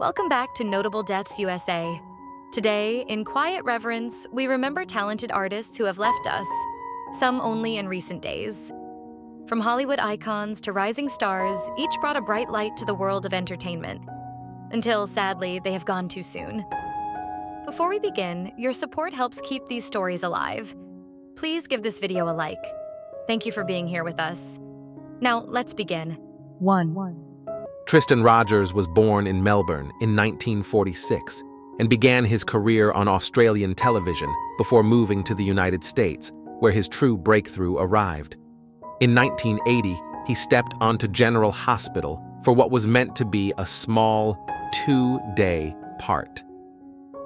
Welcome back to Notable Deaths USA. Today, in quiet reverence, we remember talented artists who have left us, some only in recent days. From Hollywood icons to rising stars, each brought a bright light to the world of entertainment. Until, sadly, they have gone too soon. Before we begin, your support helps keep these stories alive. Please give this video a like. Thank you for being here with us. Now, let's begin. 1. Tristan Rogers was born in Melbourne in 1946 and began his career on Australian television before moving to the United States, where his true breakthrough arrived. In 1980, he stepped onto General Hospital for what was meant to be a small, 2-day part.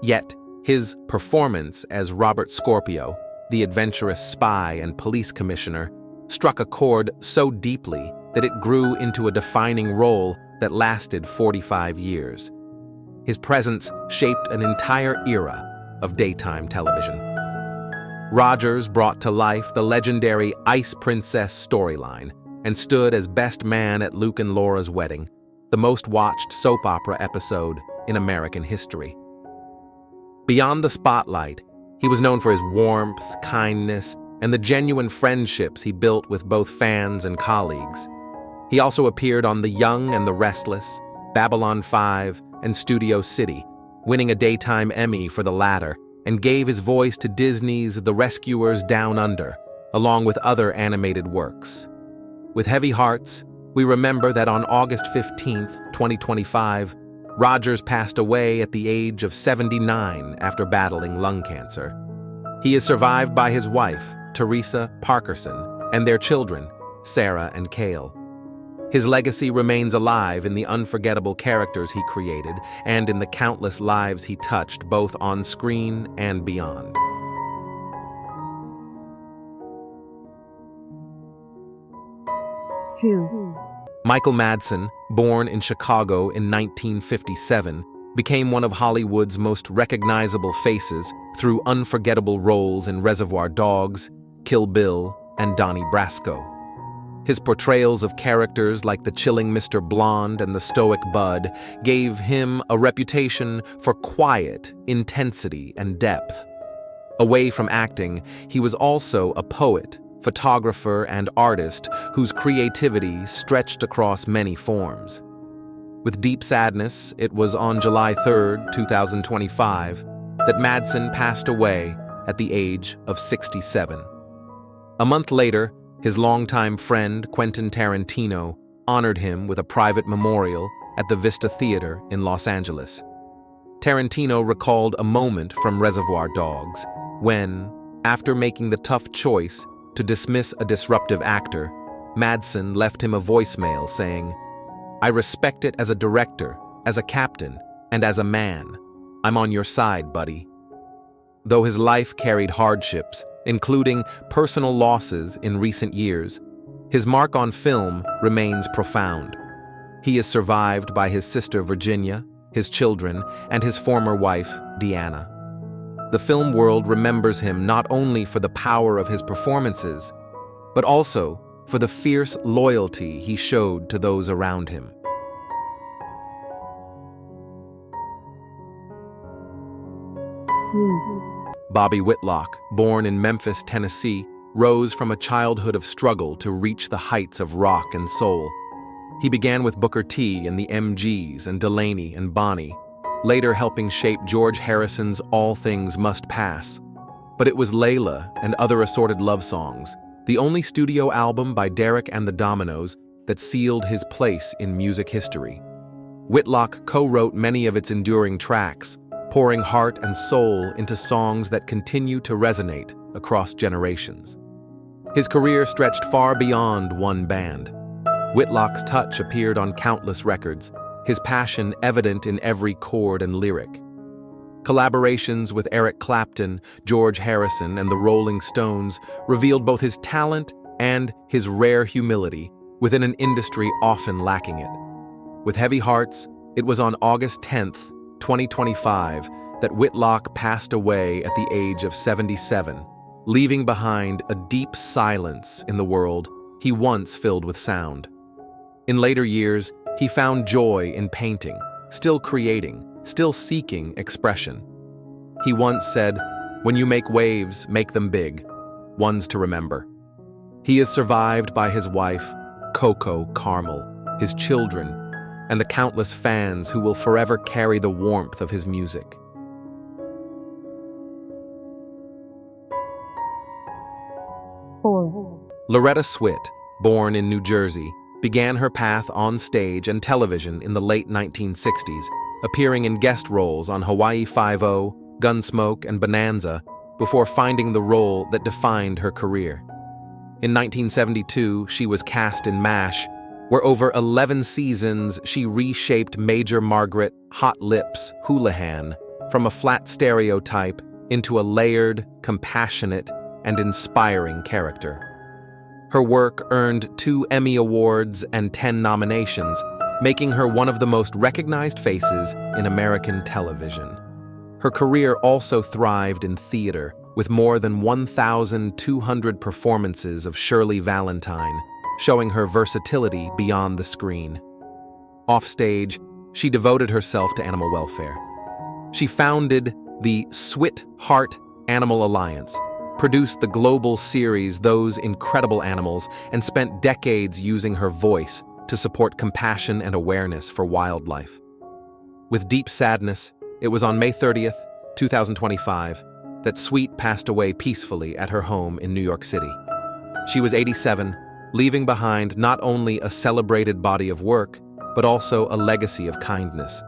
Yet, his performance as Robert Scorpio, the adventurous spy and police commissioner, struck a chord so deeply that it grew into a defining role that lasted 45 years. His presence shaped an entire era of daytime television. Rogers brought to life the legendary Ice Princess storyline and stood as best man at Luke and Laura's wedding, the most watched soap opera episode in American history. Beyond the spotlight, he was known for his warmth, kindness, and the genuine friendships he built with both fans and colleagues. He also appeared on The Young and the Restless, Babylon 5, and Studio City, winning a Daytime Emmy for the latter, and gave his voice to Disney's The Rescuers Down Under, along with other animated works. With heavy hearts, we remember that on August 15, 2025, Rogers passed away at the age of 79 after battling lung cancer. He is survived by his wife, Teresa Parkerson, and their children, Sarah and Cale. His legacy remains alive in the unforgettable characters he created and in the countless lives he touched both on screen and beyond. Two. Michael Madsen, born in Chicago in 1957, became one of Hollywood's most recognizable faces through unforgettable roles in Reservoir Dogs, Kill Bill, and Donnie Brasco. His portrayals of characters like the chilling Mr. Blonde and the stoic Bud gave him a reputation for quiet intensity and depth. Away from acting, he was also a poet, photographer, and artist whose creativity stretched across many forms. With deep sadness, it was on July 3, 2025, that Madsen passed away at the age of 67. A month later, his longtime friend, Quentin Tarantino, honored him with a private memorial at the Vista Theater in Los Angeles. Tarantino recalled a moment from Reservoir Dogs when, after making the tough choice to dismiss a disruptive actor, Madsen left him a voicemail saying, "I respect it as a director, as a captain, and as a man. I'm on your side, buddy." Though his life carried hardships, including personal losses in recent years, his mark on film remains profound. He is survived by his sister Virginia, his children, and his former wife, Deanna. The film world remembers him not only for the power of his performances, but also for the fierce loyalty he showed to those around him. Bobby Whitlock, born in Memphis, Tennessee, rose from a childhood of struggle to reach the heights of rock and soul. He began with Booker T and the MGs and Delaney and Bonnie, later helping shape George Harrison's All Things Must Pass. But it was Layla and Other Assorted Love Songs, the only studio album by Derek and the Dominoes, that sealed his place in music history. Whitlock co-wrote many of its enduring tracks, pouring heart and soul into songs that continue to resonate across generations. His career stretched far beyond one band. Whitlock's touch appeared on countless records, his passion evident in every chord and lyric. Collaborations with Eric Clapton, George Harrison, and the Rolling Stones revealed both his talent and his rare humility within an industry often lacking it. With heavy hearts, it was on August 10th, 2025, that Whitlock passed away at the age of 77, leaving behind a deep silence in the world he once filled with sound. In later years, he found joy in painting, still creating, still seeking expression. He once said, "When you make waves, make them big, ones to remember." He is survived by his wife, Coco Carmel, his children, and the countless fans who will forever carry the warmth of his music. Loretta Swit, born in New Jersey, began her path on stage and television in the late 1960s, appearing in guest roles on Hawaii Five-0, Gunsmoke, and Bonanza, before finding the role that defined her career. In 1972, she was cast in MASH, where over 11 seasons she reshaped Major Margaret Hot Lips Houlihan from a flat stereotype into a layered, compassionate, and inspiring character. Her work earned 2 Emmy Awards and 10 nominations, making her one of the most recognized faces in American television. Her career also thrived in theater, with more than 1,200 performances of Shirley Valentine, showing her versatility beyond the screen. Offstage, she devoted herself to animal welfare. She founded the Swit Heart Animal Alliance, produced the global series Those Incredible Animals, and spent decades using her voice to support compassion and awareness for wildlife. With deep sadness, it was on May 30th, 2025, that Swit passed away peacefully at her home in New York City. She was 87, leaving behind not only a celebrated body of work, but also a legacy of kindness.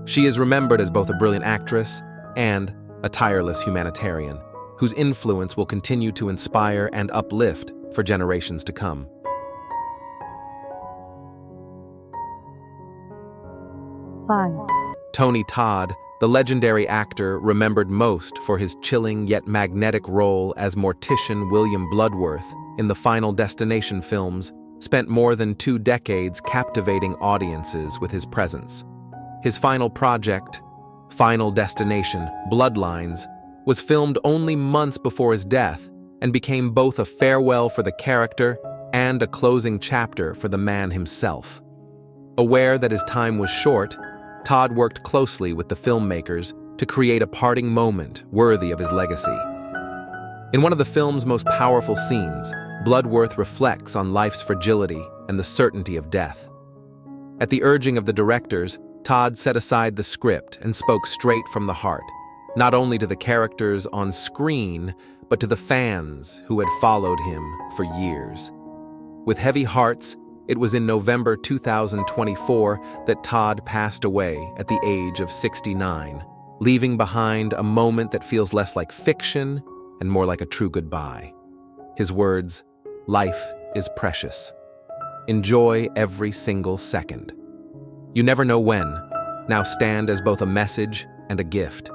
She is remembered as both a brilliant actress and a tireless humanitarian, whose influence will continue to inspire and uplift for generations to come. Todd, the legendary actor remembered most for his chilling yet magnetic role as Mortician William Bloodworth in the Final Destination films, spent more than 2 decades captivating audiences with his presence. His final project, Final Destination: Bloodlines, was filmed only months before his death and became both a farewell for the character and a closing chapter for the man himself. Aware that his time was short, Todd worked closely with the filmmakers to create a parting moment worthy of his legacy. In one of the film's most powerful scenes, Bloodworth reflects on life's fragility and the certainty of death. At the urging of the directors, Todd set aside the script and spoke straight from the heart, not only to the characters on screen, but to the fans who had followed him for years. With heavy hearts, it was in November 2024 that Todd passed away at the age of 69, leaving behind a moment that feels less like fiction and more like a true goodbye. His words, "Life is precious. Enjoy every single second. You never know when," now stand as both a message and a gift.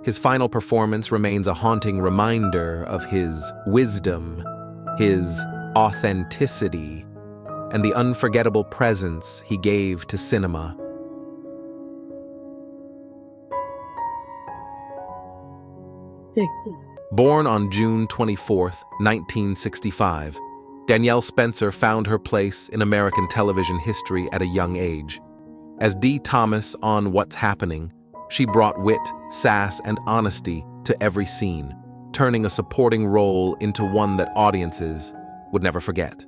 His final performance remains a haunting reminder of his wisdom, his authenticity, and the unforgettable presence he gave to cinema. Born on June 24, 1965, Danielle Spencer found her place in American television history at a young age. As Dee Thomas on What's Happening, she brought wit, sass, and honesty to every scene, turning a supporting role into one that audiences would never forget.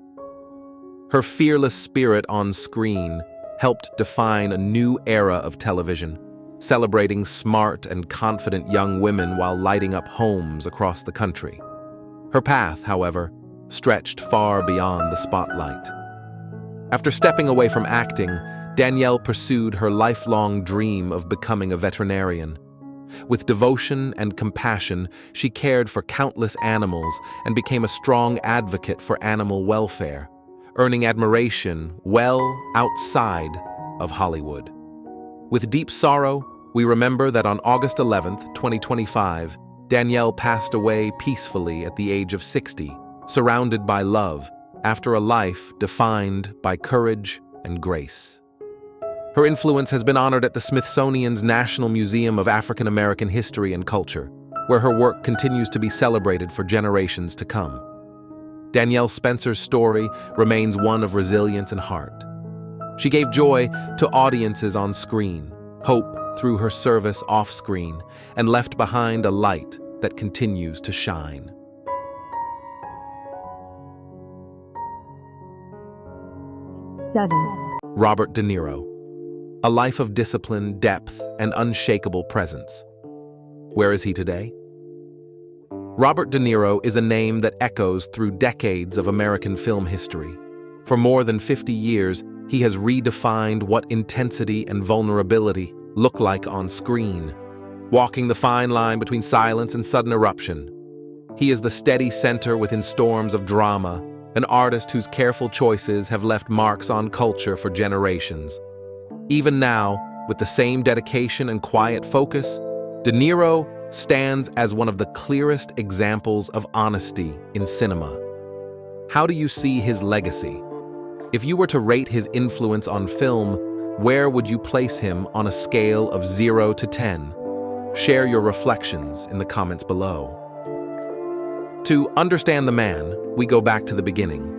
Her fearless spirit on screen helped define a new era of television, celebrating smart and confident young women while lighting up homes across the country. Her path, however, stretched far beyond the spotlight. After stepping away from acting, Danielle pursued her lifelong dream of becoming a veterinarian. With devotion and compassion, she cared for countless animals and became a strong advocate for animal welfare, earning admiration well outside of Hollywood. With deep sorrow, we remember that on August 11, 2025, Danielle passed away peacefully at the age of 60, surrounded by love, after a life defined by courage and grace. Her influence has been honored at the Smithsonian's National Museum of African American History and Culture, where her work continues to be celebrated for generations to come. Danielle Spencer's story remains one of resilience and heart. She gave joy to audiences on screen, hope through her service off-screen, and left behind a light that continues to shine. Robert De Niro. A life of discipline, depth, and unshakable presence. Where is he today? Robert De Niro is a name that echoes through decades of American film history. For more than 50 years, he has redefined what intensity and vulnerability look like on screen, walking the fine line between silence and sudden eruption. He is the steady center within storms of drama, an artist whose careful choices have left marks on culture for generations. Even now, with the same dedication and quiet focus, De Niro stands as one of the clearest examples of honesty in cinema. How do you see his legacy? If you were to rate his influence on film, where would you place him on a scale of 0 to 10? Share your reflections in the comments below. To understand the man, we go back to the beginning.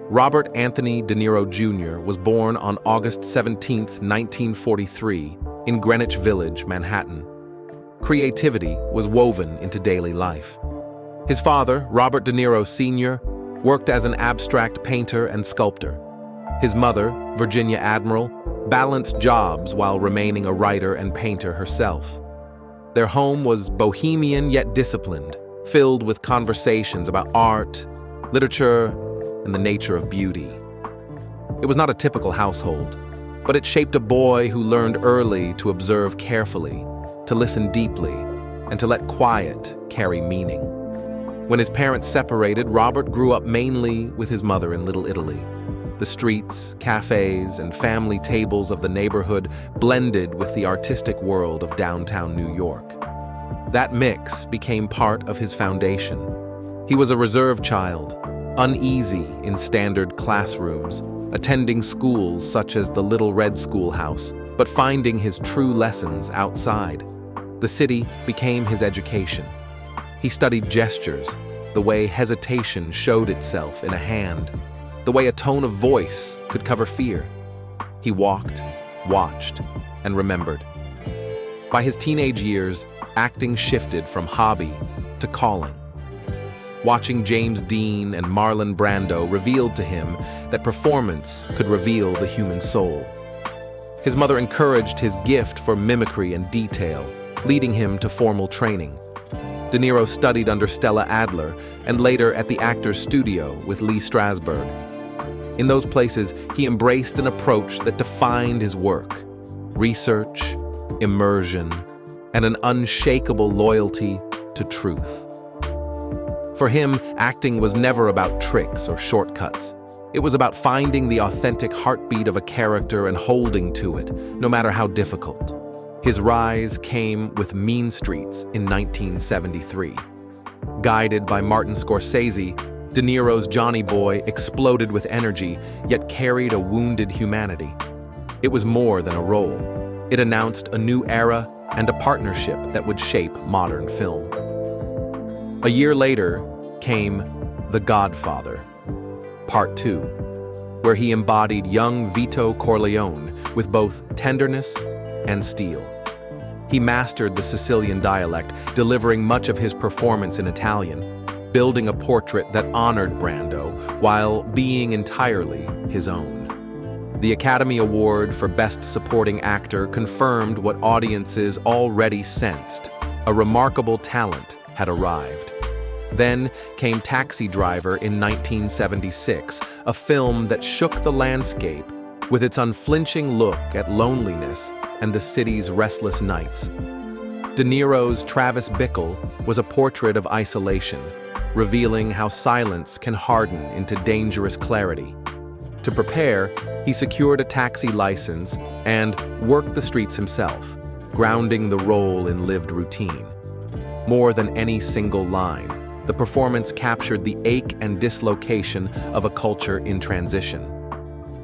Robert Anthony De Niro Jr. was born on August 17, 1943, in Greenwich Village, Manhattan. Creativity was woven into daily life. His father, Robert De Niro Sr., worked as an abstract painter and sculptor. His mother, Virginia Admiral, balanced jobs while remaining a writer and painter herself. Their home was bohemian yet disciplined, filled with conversations about art, literature, and the nature of beauty. It was not a typical household, but it shaped a boy who learned early to observe carefully, to listen deeply, and to let quiet carry meaning. When his parents separated, Robert grew up mainly with his mother in Little Italy. The streets, cafes, and family tables of the neighborhood blended with the artistic world of downtown New York. That mix became part of his foundation. He was a reserved child, uneasy in standard classrooms, attending schools such as the Little Red Schoolhouse, but finding his true lessons outside. The city became his education. He studied gestures, the way hesitation showed itself in a hand, the way a tone of voice could cover fear. He walked, watched, and remembered. By his teenage years, acting shifted from hobby to calling. Watching James Dean and Marlon Brando revealed to him that performance could reveal the human soul. His mother encouraged his gift for mimicry and detail, leading him to formal training. De Niro studied under Stella Adler and later at the Actors Studio with Lee Strasberg. In those places, he embraced an approach that defined his work: research, immersion, and an unshakable loyalty to truth. For him, acting was never about tricks or shortcuts. It was about finding the authentic heartbeat of a character and holding to it, no matter how difficult. His rise came with Mean Streets in 1973. Guided by Martin Scorsese, De Niro's Johnny Boy exploded with energy, yet carried a wounded humanity. It was more than a role. It announced a new era and a partnership that would shape modern film. A year later came The Godfather, Part 2, where he embodied young Vito Corleone with both tenderness and steel. He mastered the Sicilian dialect, delivering much of his performance in Italian, building a portrait that honored Brando while being entirely his own. The Academy Award for Best Supporting Actor confirmed what audiences already sensed: a remarkable talent had arrived. Then came Taxi Driver in 1976, a film that shook the landscape with its unflinching look at loneliness and the city's restless nights. De Niro's Travis Bickle was a portrait of isolation, revealing how silence can harden into dangerous clarity. To prepare, he secured a taxi license and worked the streets himself, grounding the role in lived routine. More than any single line, the performance captured the ache and dislocation of a culture in transition.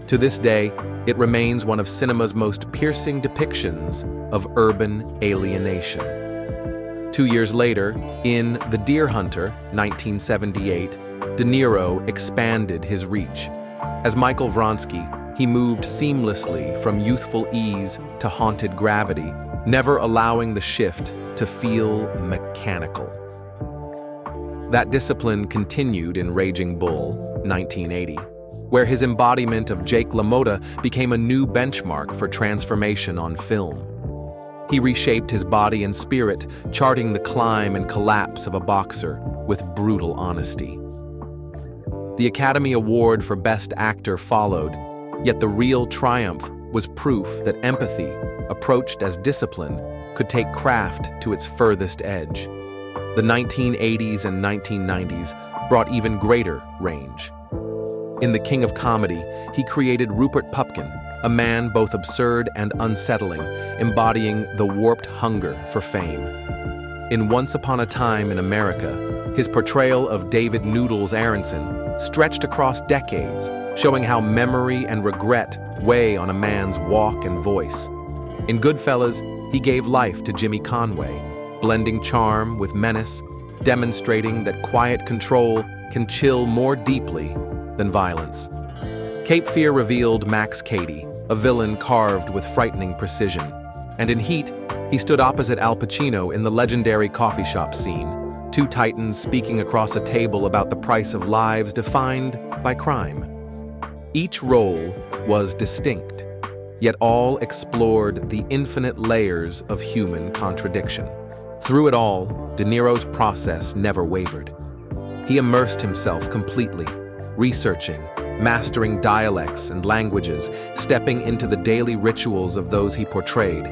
To this day, it remains one of cinema's most piercing depictions of urban alienation. 2 years later, in The Deer Hunter, 1978, De Niro expanded his reach. As Michael Vronsky, he moved seamlessly from youthful ease to haunted gravity, never allowing the shift to feel mechanical. That discipline continued in Raging Bull, 1980, where his embodiment of Jake LaMotta became a new benchmark for transformation on film. He reshaped his body and spirit, charting the climb and collapse of a boxer with brutal honesty. The Academy Award for Best Actor followed, yet the real triumph was proof that empathy, approached as discipline, could take craft to its furthest edge. The 1980s and 1990s brought even greater range. In The King of Comedy, he created Rupert Pupkin, a man both absurd and unsettling, embodying the warped hunger for fame. In Once Upon a Time in America, his portrayal of David Noodles Aronson stretched across decades, showing how memory and regret weigh on a man's walk and voice. In Goodfellas, he gave life to Jimmy Conway, blending charm with menace, demonstrating that quiet control can chill more deeply than violence. Cape Fear revealed Max Cady, a villain carved with frightening precision. And in Heat, he stood opposite Al Pacino in the legendary coffee shop scene, two titans speaking across a table about the price of lives defined by crime. Each role was distinct, yet all explored the infinite layers of human contradiction. Through it all, De Niro's process never wavered. He immersed himself completely, researching, mastering dialects and languages, stepping into the daily rituals of those he portrayed.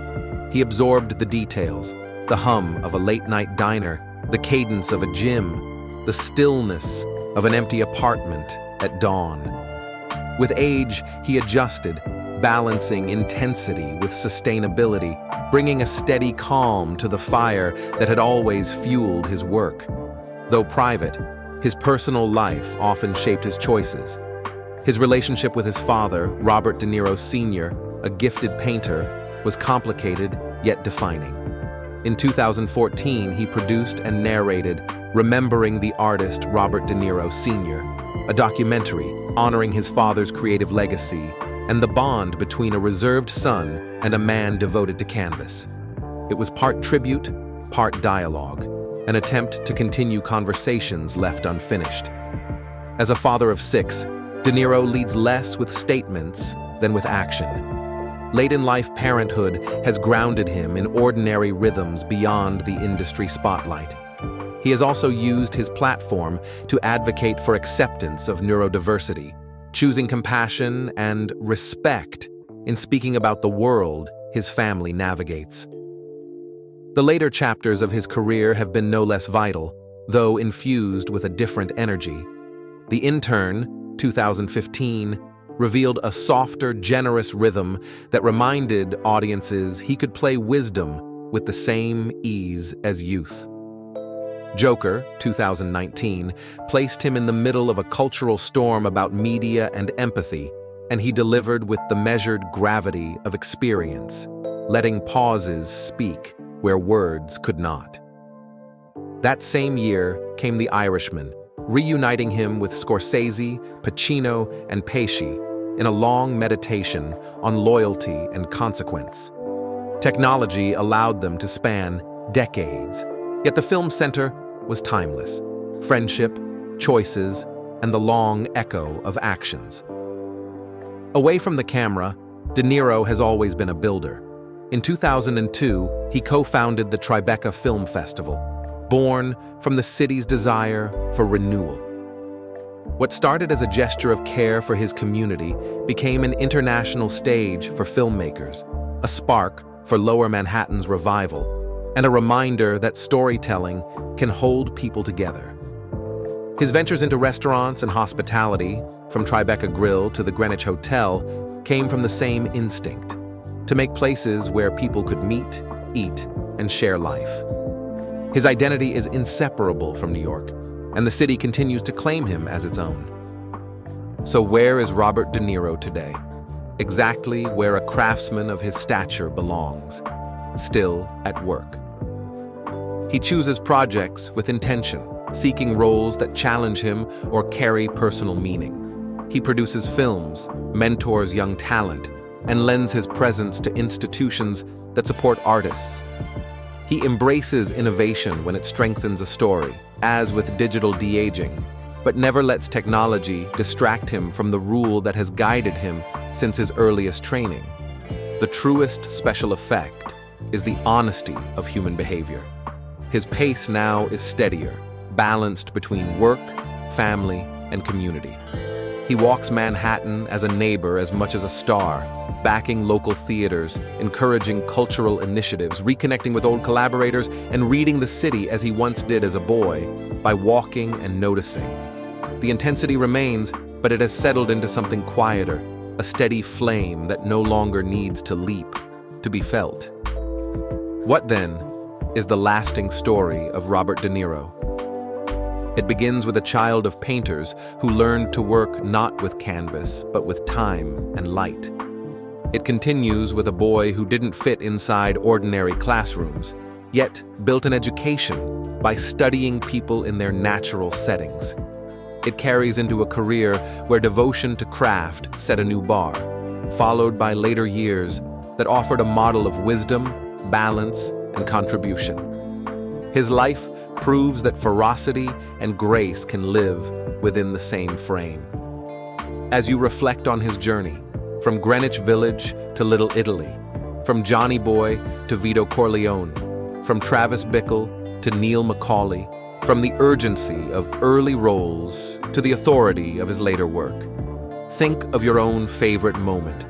He absorbed the details, the hum of a late-night diner, the cadence of a gym, the stillness of an empty apartment at dawn. With age, he adjusted, balancing intensity with sustainability, bringing a steady calm to the fire that had always fueled his work. Though private, his personal life often shaped his choices. His relationship with his father, Robert De Niro Sr., a gifted painter, was complicated yet defining. In 2014, he produced and narrated Remembering the Artist Robert De Niro Sr., a documentary honoring his father's creative legacy and the bond between a reserved son and a man devoted to canvas. It was part tribute, part dialogue, an attempt to continue conversations left unfinished. As a father of 6, De Niro leads less with statements than with action. Late-in-life parenthood has grounded him in ordinary rhythms beyond the industry spotlight. He has also used his platform to advocate for acceptance of neurodiversity, choosing compassion and respect in speaking about the world his family navigates. The later chapters of his career have been no less vital, though infused with a different energy. The Intern, 2015, revealed a softer, generous rhythm that reminded audiences he could play wisdom with the same ease as youth. Joker, 2019, placed him in the middle of a cultural storm about media and empathy, and he delivered with the measured gravity of experience, letting pauses speak where words could not. That same year came The Irishman, reuniting him with Scorsese, Pacino, and Pesci in a long meditation on loyalty and consequence. Technology allowed them to span decades, yet the film's center was timeless: friendship, choices, and the long echo of actions. Away from the camera, De Niro has always been a builder. In 2002, he co-founded the Tribeca Film Festival, born from the city's desire for renewal. What started as a gesture of care for his community became an international stage for filmmakers, a spark for Lower Manhattan's revival, and a reminder that storytelling can hold people together. His ventures into restaurants and hospitality, from Tribeca Grill to the Greenwich Hotel, came from the same instinct: to make places where people could meet, eat, and share life. His identity is inseparable from New York, and the city continues to claim him as its own. So where is Robert De Niro today? Exactly where a craftsman of his stature belongs, still at work. He chooses projects with intention, seeking roles that challenge him or carry personal meaning. He produces films, mentors young talent, and lends his presence to institutions that support artists. He embraces innovation when it strengthens a story, as with digital de-aging, but never lets technology distract him from the rule that has guided him since his earliest training. The truest special effect is the honesty of human behavior. His pace now is steadier, balanced between work, family, and community. He walks Manhattan as a neighbor as much as a star, backing local theaters, encouraging cultural initiatives, reconnecting with old collaborators, and reading the city as he once did as a boy, by walking and noticing. The intensity remains, but it has settled into something quieter, a steady flame that no longer needs to leap, to be felt. What, then, is the lasting story of Robert De Niro? It begins with a child of painters who learned to work not with canvas, but with time and light. It continues with a boy who didn't fit inside ordinary classrooms, yet built an education by studying people in their natural settings. It carries into a career where devotion to craft set a new bar, followed by later years that offered a model of wisdom, balance, and contribution. His life proves that ferocity and grace can live within the same frame. As you reflect on his journey, from Greenwich Village to Little Italy, from Johnny Boy to Vito Corleone, from Travis Bickle to Neil Macaulay, from the urgency of early roles to the authority of his later work, think of your own favorite moment.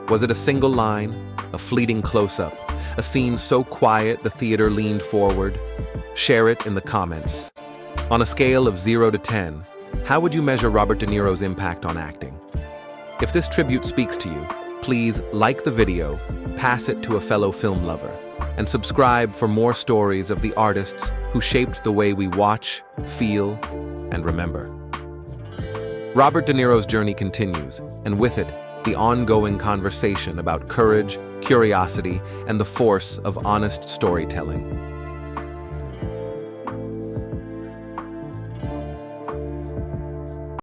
Was it a single line, a fleeting close-up, a scene so quiet the theater leaned forward? Share it in the comments. On a scale of 0 to 10, how would you measure Robert De Niro's impact on acting? If this tribute speaks to you, please like the video, pass it to a fellow film lover, and subscribe for more stories of the artists who shaped the way we watch, feel, and remember. Robert De Niro's journey continues, and with it, the ongoing conversation about courage, curiosity, and the force of honest storytelling.